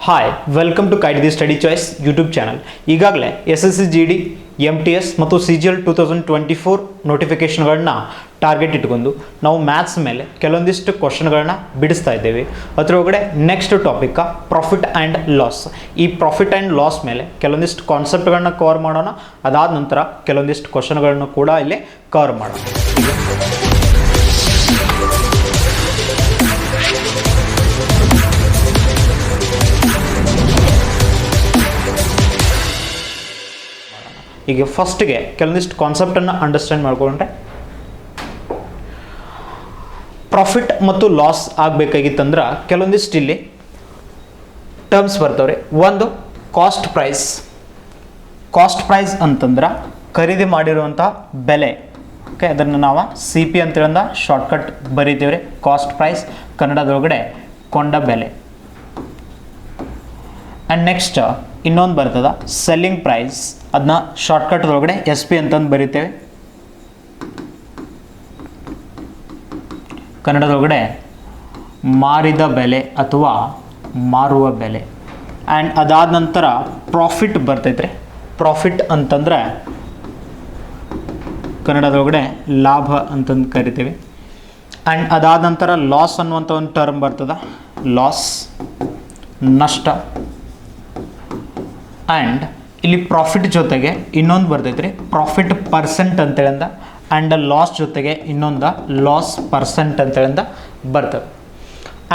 Hi welcome to Kite the Study Choice YouTube channel. ಈಗಾಗಲೇ SSC GD MTS ಮತ್ತು CGL 2024 ನೋಟಿಫಿಕೇಷನ್ಗಳನ್ನ target ಇಟ್ಕೊಂಡು ನಾವು ಮ್ಯಾಥ್ಸ್ ಮೇಲೆ ಕೆಲವೊಂದಿಷ್ಟು ಕ್ವಶನ್ಗಳನ್ನ ಬಿಡಿಸ್ತಾ ಇದ್ದೇವೆ. ಅದರೊಳಗಡೆ next topic profit and loss. ಈ ಪ್ರಾಫಿಟ್ ಆ್ಯಂಡ್ ಲಾಸ್ ಮೇಲೆ ಕೆಲವೊಂದಿಷ್ಟು ಕಾನ್ಸೆಪ್ಟ್ಗಳನ್ನ ಕವರ್ ಮಾಡೋಣ. ಅದಾದ ನಂತರ ಕೆಲವೊಂದಿಷ್ಟು ಕ್ವಶನ್ಗಳನ್ನು ಕೂಡ ಇಲ್ಲಿ ಕವರ್ ಮಾಡೋಣ. ಈಗ ಫಸ್ಟ್ಗೆ ಕೆಲವೊಂದಿಷ್ಟು ಕಾನ್ಸೆಪ್ಟನ್ನು ಅಂಡರ್ಸ್ಟ್ಯಾಂಡ್ ಮಾಡ್ಕೊಂಡ್ರೆ, ಪ್ರಾಫಿಟ್ ಮತ್ತು ಲಾಸ್ ಆಗಬೇಕಾಗಿತ್ತಂದ್ರೆ ಕೆಲವೊಂದಿಷ್ಟು ಇಲ್ಲಿ ಟರ್ಮ್ಸ್ ಬರ್ತವ್ರೆ. ಒಂದು ಕಾಸ್ಟ್ ಪ್ರೈಸ್ ಅಂತಂದ್ರೆ ಖರೀದಿ ಮಾಡಿರುವಂಥ ಬೆಲೆ. ಓಕೆ, ಅದನ್ನು ನಾವು CP ಅಂತೇಳಿದ ಶಾರ್ಟ್ಕಟ್ ಬರೀತೀವ್ರಿ. ಕಾಸ್ಟ್ ಪ್ರೈಸ್ ಕನ್ನಡದೊಳಗಡೆ ಕೊಂಡ ಬೆಲೆ. ಆ್ಯಂಡ್ ನೆಕ್ಸ್ಟ್ ಇನ್ನೊಂದು ಬರ್ತದ ಸೆಲ್ಲಿಂಗ್ ಪ್ರೈಸ್, ಅದನ್ನ ಶಾರ್ಟ್ಕಟ್ದೊಳಗಡೆ SP ಅಂತಂದು ಬರೀತೇವೆ. ಕನ್ನಡದೊಳಗಡೆ ಮಾರಿದ ಬೆಲೆ ಅಥವಾ ಮಾರುವ ಬೆಲೆ. ಆ್ಯಂಡ್ ಅದಾದ ನಂತರ ಪ್ರಾಫಿಟ್ ಬರ್ತೈತ್ರಿ. ಪ್ರಾಫಿಟ್ ಅಂತಂದ್ರೆ ಕನ್ನಡದೊಳಗಡೆ ಲಾಭ ಅಂತಂದು ಕರಿತೀವಿ. ಆ್ಯಂಡ್ ಅದಾದ ನಂತರ ಲಾಸ್ ಅನ್ನುವಂಥ ಒಂದು ಟರ್ಮ್ ಬರ್ತದ, ಲಾಸ್ ನಷ್ಟ. ಆ್ಯಂಡ್ ಇಲ್ಲಿ ಪ್ರಾಫಿಟ್ ಜೊತೆಗೆ ಇನ್ನೊಂದು ಬರ್ತೈತೆ ರೀ, ಪ್ರಾಫಿಟ್ ಪರ್ಸೆಂಟ್ ಅಂತೇಳಿಂದ. ಆ್ಯಂಡ್ ಲಾಸ್ ಜೊತೆಗೆ ಇನ್ನೊಂದು ಲಾಸ್ ಪರ್ಸೆಂಟ್ ಅಂತೇಳಿಂದ ಬರ್ತದೆ.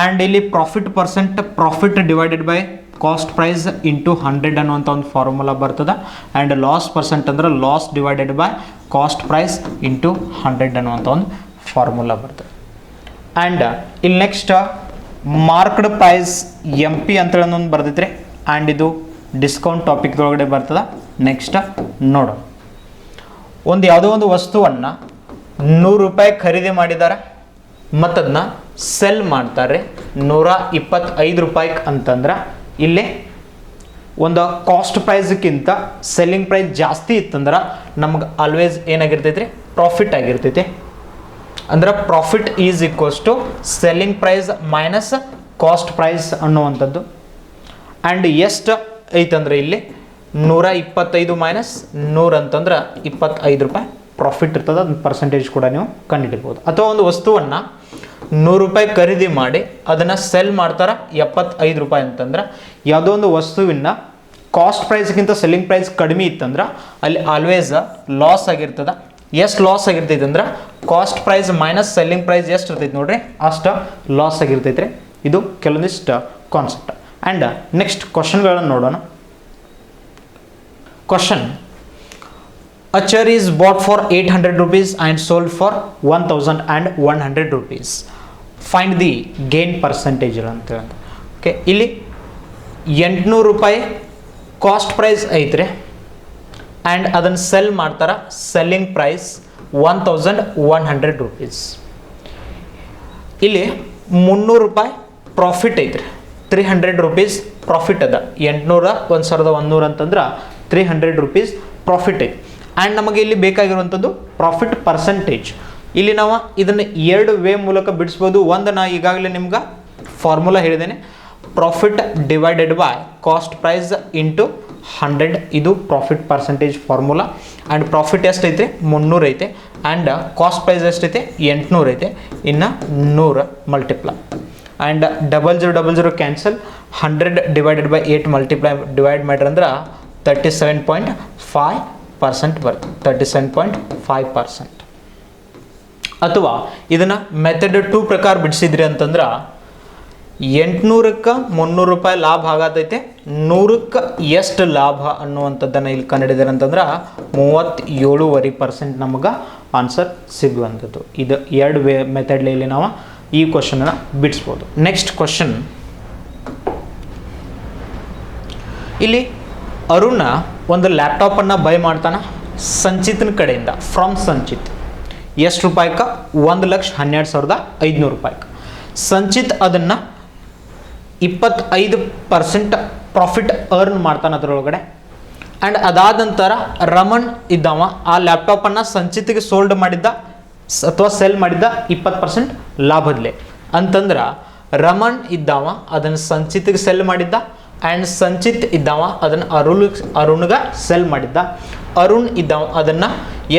ಆ್ಯಂಡ್ ಇಲ್ಲಿ profit percent profit divided by cost price into 100 ಅನ್ನುವಂಥ ಒಂದು ಫಾರ್ಮುಲಾ ಬರ್ತದೆ. ಆ್ಯಂಡ್ ಲಾಸ್ ಪರ್ಸೆಂಟ್ ಅಂದ್ರೆ loss divided by cost price into 100 ಅನ್ನುವಂಥ ಒಂದು ಫಾರ್ಮುಲಾ ಬರ್ತದೆ. ಆ್ಯಂಡ್ ಇಲ್ಲಿ ನೆಕ್ಸ್ಟ್ ಮಾರ್ಕ್ಡ್ ಪ್ರೈಸ್ MP ಅಂತೇಳಿ ಒಂದು ಬರ್ತೈತೆ ರೀ. ಆ್ಯಂಡ್ ಇದು ಡಿಸ್ಕೌಂಟ್ ಟಾಪಿಕ್ದೊಳಗಡೆ ಬರ್ತದೆ. ನೆಕ್ಸ್ಟ್ ನೋಡು, ಒಂದು ಯಾವುದೋ ಒಂದು ವಸ್ತುವನ್ನು ₹100 ಖರೀದಿ ಮಾಡಿದ್ದಾರೆ ಮತ್ತು ಅದನ್ನ ಸೆಲ್ ಮಾಡ್ತಾರೆ ₹125 ಅಂತಂದ್ರೆ ಇಲ್ಲಿ ಒಂದು ಕಾಸ್ಟ್ ಪ್ರೈಸ್ಗಿಂತ ಸೆಲ್ಲಿಂಗ್ ಪ್ರೈಸ್ ಜಾಸ್ತಿ ಇತ್ತಂದ್ರೆ ನಮ್ಗೆ ಆಲ್ವೇಸ್ ಏನಾಗಿರ್ತೈತೆ ರೀ, ಪ್ರಾಫಿಟ್ ಆಗಿರ್ತೈತಿ. ಅಂದ್ರೆ profit is equals to selling price minus cost price ಅನ್ನುವಂಥದ್ದು. ಆ್ಯಂಡ್ ಎಷ್ಟು ಐತಂದ್ರೆ ಇಲ್ಲಿ 125 ಮೈನಸ್ 100 ಅಂತಂದ್ರೆ ₹25 ಪ್ರಾಫಿಟ್ ಇರ್ತದೆ. ಅದನ್ನ ಪರ್ಸೆಂಟೇಜ್ ಕೂಡ ನೀವು ಕಂಡುಹಿಡಿಬೋದು. ಅಥವಾ ಒಂದು ವಸ್ತುವನ್ನು ₹100 ಖರೀದಿ ಮಾಡಿ ಅದನ್ನು ಸೆಲ್ ಮಾಡ್ತಾರೆ ₹75 ಅಂತಂದ್ರೆ ಯಾವುದೋ ಒಂದು ವಸ್ತುವಿನ ಕಾಸ್ಟ್ ಪ್ರೈಸ್ಗಿಂತ ಸೆಲ್ಲಿಂಗ್ ಪ್ರೈಸ್ ಕಡಿಮೆ ಇತ್ತಂದ್ರೆ ಅಲ್ಲಿ ಆಲ್ವೇಸ್ ಲಾಸ್ ಆಗಿರ್ತದೆ. ಎಷ್ಟು ಲಾಸ್ ಆಗಿರ್ತೈತೆ ಅಂದ್ರೆ cost price minus selling price ಎಷ್ಟು ಇರ್ತೈತೆ ನೋಡ್ರಿ, ಅಷ್ಟು ಲಾಸ್ ಆಗಿರ್ತೈತೆ ರೀ. ಇದು ಕೆಲವೊಂದಿಷ್ಟು ಕಾನ್ಸೆಪ್ಟ್. ಆ್ಯಂಡ್ ನೆಕ್ಸ್ಟ್ ಕ್ವಶನ್ಗಳನ್ನು ನೋಡೋಣ. Question: a chair is bought for ₹800 and sold for ₹1100. Find the gain percentage ಅಂತೇಳಿ. ಓಕೆ, ಇಲ್ಲಿ ₹800 ಕಾಸ್ಟ್ ಪ್ರೈಸ್ ಐತ್ರಿ. ಆ್ಯಂಡ್ ಅದನ್ನು ಸೆಲ್ ಮಾಡ್ತಾರೆ, ಸೆಲ್ಲಿಂಗ್ ಪ್ರೈಸ್ ₹1100. ಇಲ್ಲಿ ₹300 ಪ್ರಾಫಿಟ್ ಐತ್ರಿ, ₹300 ಪ್ರಾಫಿಟ್ ಅದ. 800 1100 ಅಂತಂದ್ರೆ ₹300 ಪ್ರಾಫಿಟ್ ಐತಿ. ಆ್ಯಂಡ್ ನಮಗೆ ಇಲ್ಲಿ ಬೇಕಾಗಿರುವಂಥದ್ದು ಪ್ರಾಫಿಟ್ ಪರ್ಸೆಂಟೇಜ್. ಇಲ್ಲಿ ನಾವು ಇದನ್ನು 2 ವೇ ಮೂಲಕ ಬಿಡಿಸ್ಬೋದು. ಒಂದು ನಾ ಈಗಾಗಲೇ ನಿಮ್ಗೆ ಫಾರ್ಮುಲಾ ಹೇಳಿದ್ದೇನೆ, profit divided by cost price into 100. ಇದು profit percentage formula. And profit ಎಷ್ಟೈತೆ, 300 ಐತೆ. ಆ್ಯಂಡ್ ಕಾಸ್ಟ್ ಪ್ರೈಸ್ ಎಷ್ಟೈತೆ, 800 ಐತೆ. ಇನ್ನು 100 multiply. And 0000 cancel. 100 divided by 8 divide ಮಾಡ್ರಿ ಅಂದ್ರೆ 37.5% ಬರ್ತದೆ. 37.5%. ಅಥವಾ ಇದನ್ನು ಮೆಥಡ್ 2 ಪ್ರಕಾರ ಬಿಡಿಸಿದ್ರಿ ಅಂತಂದ್ರೆ 800ಕ್ಕೆ ₹300 ಲಾಭ ಆಗತೈತೆ. 100ಕ್ಕೆ ಎಷ್ಟು ಲಾಭ ಅನ್ನುವಂಥದ್ದನ್ನು ಇಲ್ಲಿ ಕಂಡುಹಿಡಿದಾರೆ ಅಂತಂದ್ರೆ 37.5% ನಮಗೆ ಆನ್ಸರ್ ಸಿಗುವಂಥದ್ದು. ಇದು 2 ವೇ ಮೆಥಡ್ಲಿ ನಾವು ಈ ಕ್ವಶನನ್ನು ಬಿಡಿಸ್ಬೋದು. ನೆಕ್ಸ್ಟ್ ಕ್ವಶನ್: ಇಲ್ಲಿ ಅರುಣ ಒಂದು ಲ್ಯಾಪ್ಟಾಪನ್ನು ಬೈ ಮಾಡ್ತಾನೆ ಸಂಚಿತ್ನ ಕಡೆಯಿಂದ, ಫ್ರಮ್ ಸಂಚಿತ್. ಎಷ್ಟು ರೂಪಾಯಿಗೆ? ₹1,12,500. ಸಂಚಿತ್ ಅದನ್ನು 25% ಪ್ರಾಫಿಟ್ ಅರ್ನ್ ಮಾಡ್ತಾನೆ ಅದರೊಳಗಡೆ. ಆ್ಯಂಡ್ ಅದಾದ ನಂತರ ರಮಣ್ ಇದ್ದವ ಆ ಲ್ಯಾಪ್ಟಾಪನ್ನು ಸಂಚಿತ್ಗೆ ಸೋಲ್ಡ್ ಮಾಡಿದ್ದ ಅಥವಾ ಸೆಲ್ ಮಾಡಿದ್ದ 20% ಲಾಭದಲ್ಲೇ. ಅಂತಂದ್ರೆ ರಮಣ್ ಇದ್ದವ ಅದನ್ನು ಸಂಚಿತಿಗೆ ಸೆಲ್ ಮಾಡಿದ್ದ ಆ್ಯಂಡ್ ಸಂಚಿತ್ ಇದ್ದಾವ ಅದನ್ನು ಅರುಣ್ಗೆ ಸೆಲ್ ಮಾಡಿದ್ದ. ಅರುಣ್ ಇದ್ದಾವ ಅದನ್ನು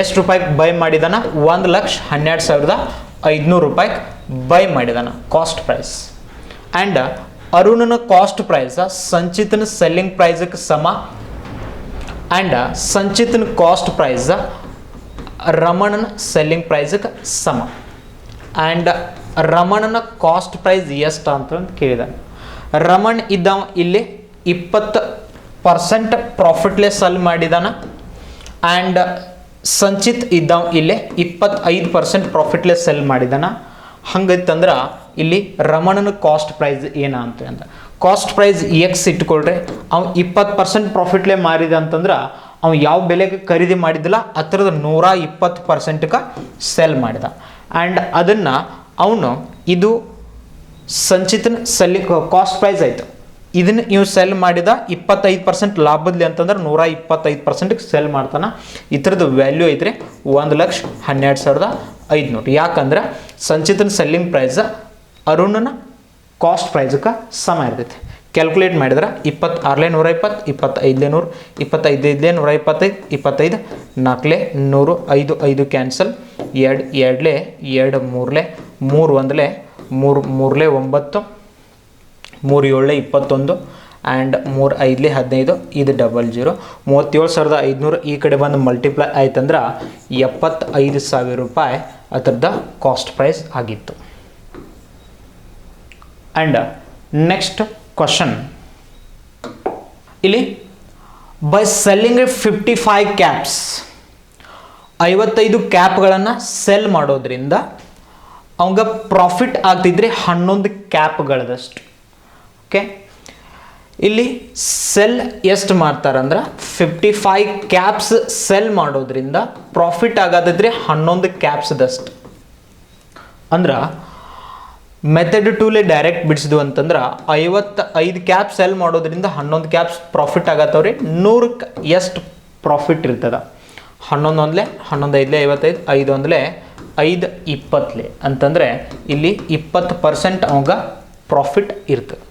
ಎಷ್ಟು ರೂಪಾಯಿಗೆ ಬೈ ಮಾಡಿದಾನ? 1,12,500 ರೂಪಾಯಿಗೆ ಬೈ ಮಾಡಿದಾನ ಕಾಸ್ಟ್ ಪ್ರೈಸ್. ಆ್ಯಂಡ್ ಅರುಣನ ಕಾಸ್ಟ್ ಪ್ರೈಸ್ ಸಂಚಿತನ ಸೆಲ್ಲಿಂಗ್ ಪ್ರೈಸ್ಗೆ ಸಮ. ಆ್ಯಂಡ್ ಸಂಚಿತನ ಕಾಸ್ಟ್ ಪ್ರೈಸ್ ರಮಣನ ಸೆಲ್ಲಿಂಗ್ ಪ್ರೈಸ್ಗೆ ಸಮ. ಆ್ಯಂಡ್ ರಮಣನ ಕಾಸ್ಟ್ ಪ್ರೈಸ್ ಎಷ್ಟು ಅಂತ ಕೇಳಿದಾನೆ. ರಮಣ್ ಇದ್ದಾವ ಇಲ್ಲಿ 20% ಪ್ರಾಫಿಟ್ಲೆ ಸೆಲ್ ಮಾಡಿದಾನ. ಆ್ಯಂಡ್ ಸಂಚಿತ್ ಇದ್ದಾವ ಇಲ್ಲಿ 25% ಪ್ರಾಫಿಟ್ಲೆ ಸೆಲ್ ಮಾಡಿದಾನ. ಹಂಗೈತಂದ್ರೆ ಇಲ್ಲಿ ರಮಣನ ಕಾಸ್ಟ್ ಪ್ರೈಸ್ ಏನ ಅಂತ ಕಾಸ್ಟ್ ಪ್ರೈಸ್ ಎಕ್ಸ್ ಇಟ್ಕೊಳ್ರಿ. ಅವ್ 20% ಪ್ರಾಫಿಟ್ಲೆ ಮಾರಿದ ಅಂತಂದ್ರೆ ಅವ್ ಯಾವ ಬೆಲೆಗೆ ಖರೀದಿ ಮಾಡಿದಿಲ್ಲ ಅದರದ 120%ಗೆ ಸೆಲ್ ಮಾಡಿದ. ಆ್ಯಂಡ್ ಅದನ್ನು ಅವನು ಇದು ಸಂಚಿತನ ಕಾಸ್ಟ್ ಪ್ರೈಸ್ ಆಯಿತು. ಇದನ್ನು ಇವು ಸೆಲ್ ಮಾಡಿದ 25% ಲಾಭದಲ್ಲಿ ಅಂತಂದ್ರೆ 125%ಗೆ ಸೆಲ್ ಮಾಡ್ತಾನೆ. ಇದರದ್ದು ವ್ಯಾಲ್ಯೂ ಐತ್ರಿ 1,12,500. ಯಾಕಂದ್ರೆ ಸಂಚಿತನ ಸೆಲ್ಲಿಂಗ್ ಪ್ರೈಸ್ ಅರುಣನ ಕಾಸ್ಟ್ ಪ್ರೈಸ್ಗೆ ಸಮ ಇರ್ತೈತಿ. ಕ್ಯಾಲ್ಕುಲೇಟ್ ಮಾಡಿದ್ರೆ 26,120, 25,100, 25,125, 25, 4,100, 5, 5 ಕ್ಯಾನ್ಸಲ್, 2, 2, 2, 3, 3, 1, 3, 3, 9, 3, 7, 21 ಆ್ಯಂಡ್ 3, 5, 15. ಇದು 00, 37,500. ಈ ಕಡೆ ಬಂದು ಮಲ್ಟಿಪ್ಲೈ ಆಯ್ತಂದ್ರೆ 75,000 ರೂಪಾಯಿ ಅದರದ ಕಾಸ್ಟ್ ಪ್ರೈಸ್ ಆಗಿತ್ತು. ಆ್ಯಂಡ್ ನೆಕ್ಸ್ಟ್ ಕ್ವಶನ್ ಇಲ್ಲಿ ಬೈ ಸೆಲ್ಲಿಂಗ್ 55 ಕ್ಯಾಪ್ಸ್ 55 ಕ್ಯಾಪ್ಗಳನ್ನು ಸೆಲ್ ಮಾಡೋದ್ರಿಂದ ಅವಂಗ ಪ್ರಾಫಿಟ್ ಆಗ್ತಿದ್ರೆ 11 ಕ್ಯಾಪ್ಗಳದಷ್ಟು. ಓಕೆ, ಇಲ್ಲಿ ಸೆಲ್ ಎಷ್ಟು ಮಾಡ್ತಾರಂದ್ರೆ 55 ಕ್ಯಾಪ್ಸ್ ಸೆಲ್ ಮಾಡೋದ್ರಿಂದ ಪ್ರಾಫಿಟ್ ಆಗೋದಿದ್ರೆ 11 ಕ್ಯಾಪ್ಸ್ದಷ್ಟು. ಅಂದ್ರೆ ಮೆಥಡ್ ಟೂಲೆ ಡೈರೆಕ್ಟ್ ಬಿಡಿಸಿದ್ವು ಅಂತಂದ್ರೆ 55 ಕ್ಯಾಪ್ ಸೆಲ್ ಮಾಡೋದ್ರಿಂದ 11 ಕ್ಯಾಪ್ಸ್ ಪ್ರಾಫಿಟ್ ಆಗತ್ತವ್ರಿ. 100ಕ್ಕೆ ಎಷ್ಟು ಪ್ರಾಫಿಟ್ ಇರ್ತದ? 11 1 11 5 55, 5 1 5 20 ಅಂತಂದರೆ ಇಲ್ಲಿ 20% ಅವಾಗ ಪ್ರಾಫಿಟ್ ಇರ್ತದೆ.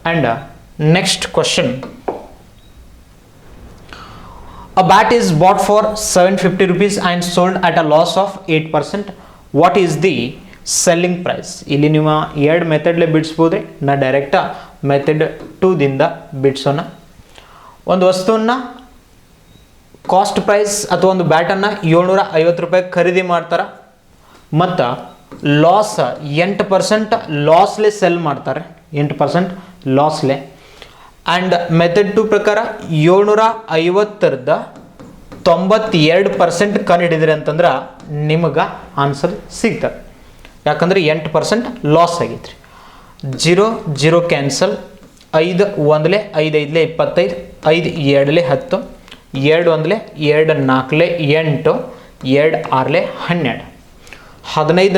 And next question, a bat is bought for 750 rupees and sold at a loss of 8%. What is the selling price? ಇಲ್ಲಿ ನೀವು 2 ಮೆಥಡ್ಲೆ ಬಿಡಿಸ್ಬೋದ್ರಿ. ನಾ ಡೈರೆಕ್ಟ ಮೆಥಡ್ 2 ದಿಂದ ಬಿಡಿಸೋಣ. ಒಂದು ವಸ್ತುವನ್ನು ಕಾಸ್ಟ್ ಪ್ರೈಸ್ ಅಥವಾ ಒಂದು ಬ್ಯಾಟನ್ನು 750 ರೂಪಾಯಿ ಖರೀದಿ ಮಾಡ್ತಾರೆ ಮತ್ತು ಲಾಸ್ 8% ಲಾಸ್ಲೆ ಸೆಲ್ ಮಾಡ್ತಾರೆ. 8% ಲಾಸ್ಲೆ. ಆ್ಯಂಡ್ ಮೆಥಡ್ 2 ಪ್ರಕಾರ 750ರದ 92% ಕಂಡು ಹಿಡಿದ್ರಿ ಅಂತಂದ್ರೆ ನಿಮಗೆ ಆನ್ಸರ್ ಸಿಗ್ತದೆ. ಯಾಕಂದ್ರೆ 8% ಲಾಸ್ ಆಗೈತ್ರಿ. 0 0 ಕ್ಯಾನ್ಸಲ್, 5 1 5 5 25, 5 2 10, 2 1 2 4 8, 2 6 12, 15 4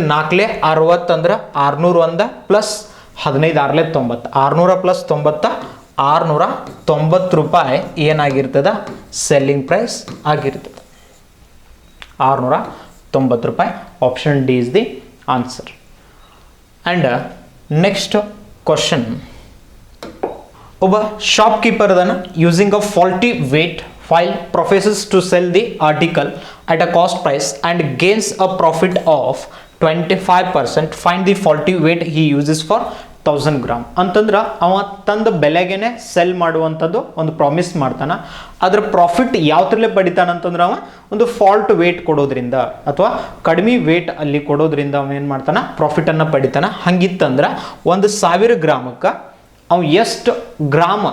60 ಅಂದ್ರೆ 601 ಪ್ಲಸ್ 15 6 90, 600 ಪ್ಲಸ್ 90 690 ರೂಪಾಯಿ ಏನಾಗಿರ್ತದ? ಸೆಲ್ಲಿಂಗ್ ಪ್ರೈಸ್ ಆಗಿರ್ತದೆ. 690 ರೂಪಾಯಿ. Option D is the answer. And next question, ಒಬ್ಬ ಶಾಪ್ಕೀಪರ್ ಅದನ್ನು using a faulty weight file professes to sell the article at a cost price and gains a profit of 25%. Find the faulty weight he uses for 1000 gram ಅಂತಂದ್ರೆ ಅವ ತಂದ ಬೆಲೆಗೇನೆ cell ಮಾಡುವಂಥದ್ದು ಒಂದು promise ಮಾಡ್ತಾನೆ. ಅದರ profit ಯಾವ್ದ್ರಲ್ಲೇ ಪಡಿತಾನಂತಂದ್ರೆ ಅವ ಒಂದು ಫಾಲ್ಟ್ ವೇಟ್ ಕೊಡೋದ್ರಿಂದ ಅಥವಾ ಕಡಿಮೆ ವೇಟ್ ಅಲ್ಲಿ ಕೊಡೋದ್ರಿಂದ ಅವ ಏನು ಮಾಡ್ತಾನೆ? ಪ್ರಾಫಿಟನ್ನು ಪಡಿತಾನೆ. ಹಂಗಿತ್ತಂದ್ರೆ 1000 ಗ್ರಾಮಕ್ಕೆ ಅವ ಎಷ್ಟು ಗ್ರಾಮ್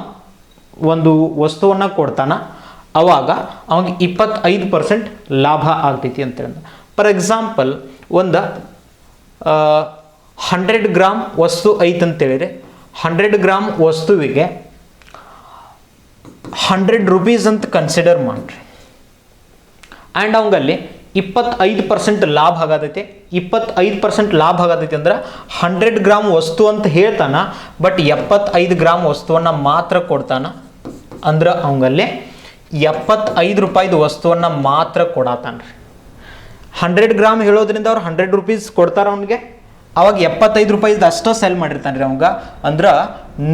ಒಂದು ವಸ್ತುವನ್ನು ಕೊಡ್ತಾನ ಅವಾಗ ಅವಾಗ 25% ಲಾಭ ಆಗ್ತೈತಿ ಅಂತಂದ್ರೆ. ಫಾರ್ ಎಕ್ಸಾಂಪಲ್ ಒಂದು 100 ಗ್ರಾಮ್ ವಸ್ತು ಐತೆ ಅಂತೇಳಿದ್ರೆ 100 ಗ್ರಾಮ್ ವಸ್ತುವಿಗೆ 100 ರೂಪೀಸ್ ಅಂತ ಕನ್ಸಿಡರ್ ಮಾಡ್ರಿ. ಆ್ಯಂಡ್ ಅವಂಗಲ್ಲಿ 25% ಲಾಭ ಆಗತೈತಿ. 25% ಲಾಭ ಆಗತೈತಿ ಅಂದ್ರೆ 100 ಗ್ರಾಮ್ ವಸ್ತು ಅಂತ ಹೇಳ್ತಾನ, ಬಟ್ 75 ಗ್ರಾಮ್ ವಸ್ತುವನ್ನು ಮಾತ್ರ ಕೊಡ್ತಾನ. ಅಂದ್ರೆ ಅವಂಗಲ್ಲಿ 75 ರೂಪಾಯಿದು ವಸ್ತುವನ್ನು ಮಾತ್ರ ಕೊಡತಾನ್ರಿ. 100 ಗ್ರಾಮ್ ಹೇಳೋದ್ರಿಂದ ಅವ್ರು 100 ರೂಪೀಸ್ ಕೊಡ್ತಾರೆ ಅವನಿಗೆ. ಅವಾಗ 75 ರೂಪಾಯಿದು ಅಷ್ಟೇ ಸೆಲ್ ಮಾಡಿರ್ತಾನೆ ರೀ ಅವಂಗ, ಅಂದ್ರೆ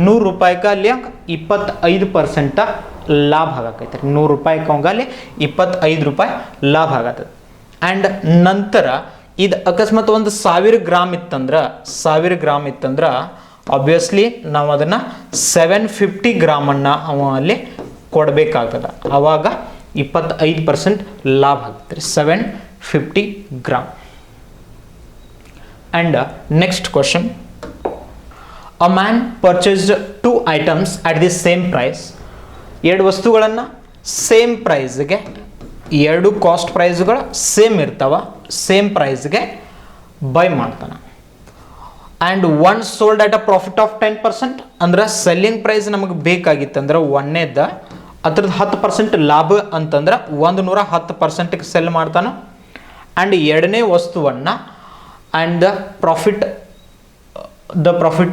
100 ರೂಪಾಯಿಗೆ ಅಲ್ಲಿ 25% ಲಾಭ ಆಗಕೈತೆ ರೀ. 100 ರೂಪಾಯಿಗೆ ಅವಂಗ ಅಲ್ಲಿ 25 ರೂಪಾಯಿ ಲಾಭ ಆಗತ್ತದ. ಆ್ಯಂಡ್ ನಂತರ ಇದು ಅಕಸ್ಮಾತ್ ಒಂದು 1000 ಗ್ರಾಮ್ ಇತ್ತಂದ್ರೆ, 1000 ಗ್ರಾಮ್ ಇತ್ತಂದ್ರೆ ಆಬ್ವಿಯಸ್ಲಿ ನಾವು ಅದನ್ನು 750 ಗ್ರಾಮನ್ನು ಅವ ಅಲ್ಲಿ ಕೊಡಬೇಕಾಗ್ತದೆ. ಆವಾಗ 25% ಲಾಭ ಆಗುತ್ತೆ ರೀ, 750 gram. And next question, a man purchased 2 items at the same price. ಎರಡು ವಸ್ತುಗಳನ್ನು ಸೇಮ್ ಪ್ರೈಸ್ಗೆ, ಎರಡು ಕಾಸ್ಟ್ ಪ್ರೈಸ್ಗಳು ಸೇಮ್ ಇರ್ತಾವ, ಸೇಮ್ ಪ್ರೈಸ್ಗೆ ಬೈ ಮಾಡ್ತಾನೆ. And one sold at a profit of 10%, ಅಂದ್ರೆ ಸೆಲ್ಲಿಂಗ್ ಪ್ರೈಸ್ ನಮಗೆ ಬೇಕಾಗಿತ್ತಂದ್ರೆ ಒಂದೇದ ಅದ್ರದ್ದು 10% ಲಾಭ ಅಂತಂದ್ರೆ 110%ಗೆ ಸೆಲ್ ಮಾಡ್ತಾನೆ. ಆ್ಯಂಡ್ ಎರಡನೇ ವಸ್ತುವನ್ನು and the profit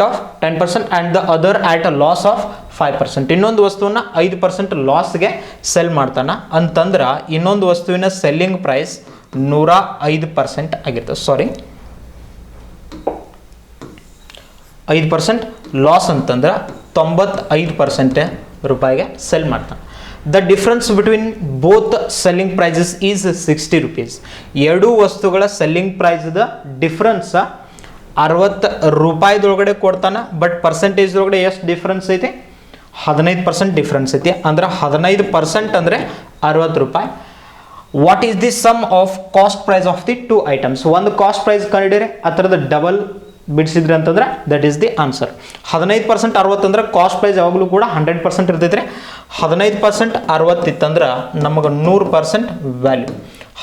of 10% and the other at a loss of 5%. ಇನ್ನೊಂದು ವಸ್ತುವನ್ನ 5% ಲಾಸ್ಗೆ ಸೆಲ್ ಮಾಡ್ತಾನ ಅಂತಂದ್ರೆ ಇನ್ನೊಂದು ವಸ್ತುವಿನ ಸೆಲ್ಲಿಂಗ್ ಪ್ರೈಸ್ 105% ಆಗಿರ್ತದೆ. ಸಾರಿ, 5% ಲಾಸ್ ಅಂತಂದ್ರೆ 95% ರೂಪಾಯಿಗೆ ಸೆಲ್ ಮಾಡ್ತಾನೆ. The difference between both selling prices is 60 rupees. ಎರಡೂ ವಸ್ತುಗಳ ಸೆಲ್ಲಿಂಗ್ ಪ್ರೈಸ್ದ ಡಿಫ್ರೆನ್ಸ್ 60 ರೂಪಾಯಿದೊಳಗಡೆ ಕೊಡ್ತಾನೆ. ಬಟ್ ಪರ್ಸೆಂಟೇಜ್ದೊಳಗಡೆ ಎಷ್ಟು ಡಿಫ್ರೆನ್ಸ್ ಐತಿ? 15% ಡಿಫ್ರೆನ್ಸ್ ಐತಿ. ಅಂದ್ರೆ 15% ಅಂದರೆ 60 ರೂಪಾಯಿ. What is the sum of cost price of the 2 items? ಒಂದು ಕಾಸ್ಟ್ ಪ್ರೈಸ್ ಕಂಡಿಡಿರಿ, ಅದರದ ಡಬಲ್ ಬಿಡಿಸಿದ್ರಿ ಅಂತಂದ್ರೆ ದಟ್ ಈಸ್ ದಿ ಆನ್ಸರ್. 15% 60 ಅಂದ್ರೆ ಕಾಸ್ಟ್ ಪ್ರೈಸ್ ಯಾವಾಗಲೂ ಕೂಡ 100% ಇರ್ತೈತ್ರಿ. 15% 60 ಇತ್ತಂದ್ರೆ ನಮಗೆ 100% ವ್ಯಾಲ್ಯೂ.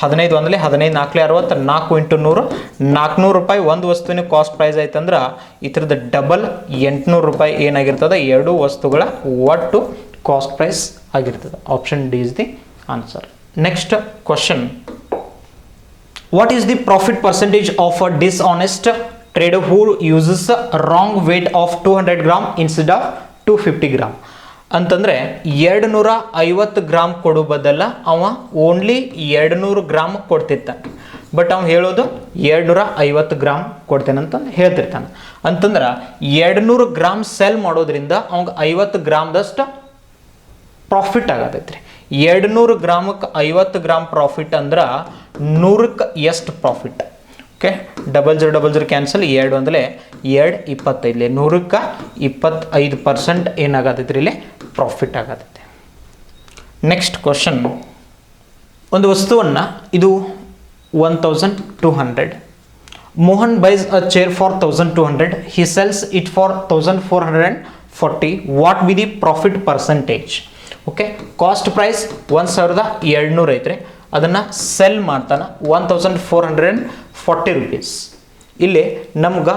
15 ಒಂದಲೇ 15 4 60, 4 × 100 400 ರೂಪಾಯಿ ಒಂದು ವಸ್ತುವಿನ ಕಾಸ್ಟ್ ಪ್ರೈಸ್ ಆಯ್ತಂದ್ರೆ ಇದ್ರದ್ದು ಡಬಲ್ 800 ರೂಪಾಯಿ ಏನಾಗಿರ್ತದೆ, ಎರಡು ವಸ್ತುಗಳ ಒಟ್ಟು ಕಾಸ್ಟ್ ಪ್ರೈಸ್ ಆಗಿರ್ತದೆ. Option D is the answer. Next question, what is the profit percentage of a ಡಿಸ್ಆನೆಸ್ಟ್ trader who uses wrong weight of 200 gram instead of 250 gram? ಅಂತಂದ್ರೆ 250 ಗ್ರಾಮ್ ಕೊಡೋ ಬದಲ ಅವ ಓನ್ಲಿ 200 ಗ್ರಾಮ್ ಕೊಡ್ತಿರ್ತಾನೆ. ಬಟ್ ಅವ್ನು ಹೇಳೋದು 250 ಗ್ರಾಮ್ ಕೊಡ್ತೇನೆ ಅಂತಂದು ಹೇಳ್ತಿರ್ತಾನೆ. ಅಂತಂದ್ರೆ 200 gram cell ಮಾಡೋದ್ರಿಂದ ಅವಂಗೆ 50 ಗ್ರಾಮ್ದಷ್ಟು profit ಆಗತೈತ್ರಿ. 200 ಗ್ರಾಮಕ್ಕೆ 50 ಗ್ರಾಮ್ ಪ್ರಾಫಿಟ್ ಅಂದ್ರೆ 100ಕ್ಕೆ ಎಷ್ಟು ಪ್ರಾಫಿಟ್? ಓಕೆ, 0000 ಕ್ಯಾನ್ಸಲ್, 2 ಒಂದಲೇ 2 25, 100ಕ್ಕೆ 25% ಏನಾಗತೈತ್ರಿ ಇಲ್ಲಿ ಪ್ರಾಫಿಟ್ ಆಗತೈತೆ. ನೆಕ್ಸ್ಟ್ ಕ್ವಶನ್, ಒಂದು ವಸ್ತುವನ್ನು ಇದು 1200, Mohan buys a chair for 1200, he sells it for 1440, what be the profit percentage? Okay, cost price 1200 ಐತ್ರಿ, ಅದನ್ನು ಸೆಲ್ ಮಾಡ್ತಾನೆ 1440 ರೂಪೀಸ್. ಇಲ್ಲಿ ನಮ್ಗೆ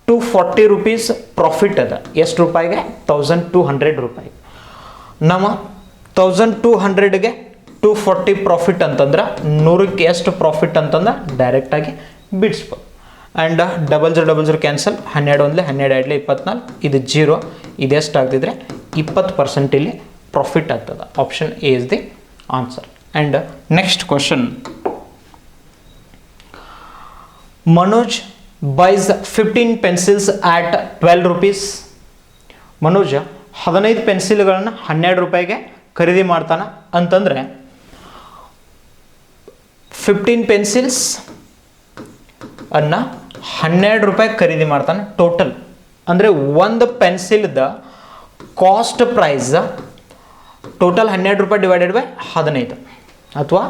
240 ರೂಪೀಸ್ ಪ್ರಾಫಿಟ್ ಅದ. ಎಷ್ಟು ರೂಪಾಯಿಗೆ? 1200 ರೂಪಾಯಿ. ನಮ್ಮ 1200ಗೆ 240 ಪ್ರಾಫಿಟ್ ಅಂತಂದ್ರೆ 100ಕ್ಕೆ ಎಷ್ಟು ಪ್ರಾಫಿಟ್ ಅಂತಂದ್ರೆ ಡೈರೆಕ್ಟಾಗಿ ಬಿಡಿಸ್ಬೋದು. ಆ್ಯಂಡ್ 0000 ಕ್ಯಾನ್ಸಲ್, 12 ಒಂದಲೇ 12 24, ಇದು 0, ಇದೆಷ್ಟು ಆಗ್ತಿದ್ರೆ 20% ಇಲ್ಲಿ ಪ್ರಾಫಿಟ್ ಆಗ್ತದೆ. Option A is the answer. And next question, Manoj buys 15 pencils at 12 rupees. Manoj 15 ಪೆನ್ಸಿಲ್ಗಳನ್ನು 12 ರೂಪಾಯಿಗೆ ಖರೀದಿ ಮಾಡ್ತಾನೆ ಅಂತಂದ್ರೆ 15 ಪೆನ್ಸಿಲ್ಸ್ ಅನ್ನು 12 ರೂಪಾಯಿ ಖರೀದಿ ಮಾಡ್ತಾನೆ ಟೋಟಲ್. ಅಂದರೆ ಒಂದು ಪೆನ್ಸಿಲ್ದ ಕಾಸ್ಟ್ ಪ್ರೈಸ್ ಟೋಟಲ್ 12 ರೂಪಾಯಿ ಡಿವೈಡೆಡ್ ಬೈ 15 ಅಥವಾ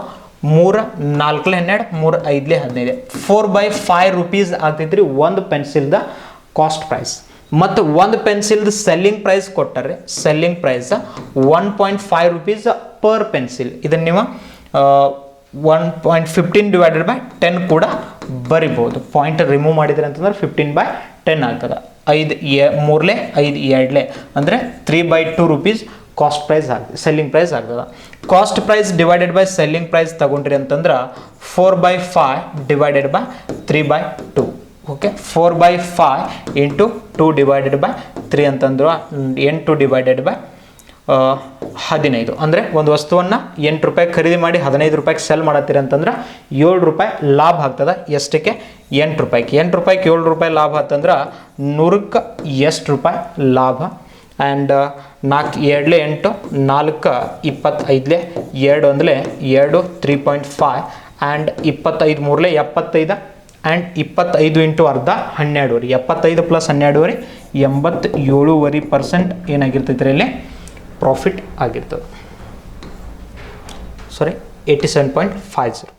3 4 12 3 5 15, 4/5 ರೂಪೀಸ್ ಆಗ್ತೈತ್ರಿ ಒಂದು ಪೆನ್ಸಿಲ್ದ ಕಾಸ್ಟ್ ಪ್ರೈಸ್. ಮತ್ತು ಒಂದು ಪೆನ್ಸಿಲ್ದ ಸೆಲ್ಲಿಂಗ್ ಪ್ರೈಸ್ ಕೊಟ್ಟರೆ selling price 1.5 rupees per pencil. ಇದನ್ನು ನೀವು 1.15 ಡಿವೈಡೆಡ್ ಬೈ 10 ಕೂಡ ಬರಿಬೋದು. ಪಾಯಿಂಟ್ ರಿಮೂವ್ ಮಾಡಿದ್ರೆ ಅಂತಂದ್ರೆ 15/10 ಆಗ್ತದೆ. 5 3 5 2 ಅಂದರೆ 3/2 ರೂಪೀಸ್ ಕಾಸ್ಟ್ ಪ್ರೈಸ್ ಆಗ್ತದೆ, ಸೆಲ್ಲಿಂಗ್ ಪ್ರೈಸ್ ಆಗ್ತದೆ. Cost price divided by selling price ತಗೊಂಡ್ರಿ ಅಂತಂದ್ರೆ 4/5 divided by 3/2. Okay, 4/5 into 2 divided by 3 ಅಂತಂದ್ರೆ 8 ಡಿವೈಡೆಡ್ ಬೈ 15 ಅಂದರೆ ಒಂದು ವಸ್ತುವನ್ನು 8 ರೂಪಾಯಿ ಖರೀದಿ ಮಾಡಿ 15 ರೂಪಾಯಿಗೆ ಸೆಲ್ ಮಾಡತ್ತೀರಿ ಅಂತಂದ್ರೆ 7 ರೂಪಾಯಿ ಲಾಭ ಆಗ್ತದೆ. ಎಷ್ಟಕ್ಕೆ? 8 ರೂಪಾಯಿಗೆ. 8 ರೂಪಾಯಿಗೆ 7 ರೂಪಾಯಿ ಲಾಭ ಆತಂದ್ರೆ 100ಕ್ಕೆ ಎಷ್ಟು ರೂಪಾಯಿ ಲಾಭ? ಆ್ಯಂಡ್ 4 2 8 4 25 2 ಅಂದರೆ 2 3.5 ಆ್ಯಂಡ್ 25 3 75 ಆ್ಯಂಡ್ 25 ಇಂಟು ಅರ್ಧ 12 75 ಪ್ಲಸ್ 12 87.5% ಏನಾಗಿರ್ತೈತೆ ಇಲ್ಲಿ ಪ್ರಾಫಿಟ್ ಆಗಿರ್ತದೆ. ಸಾರಿ 87.50.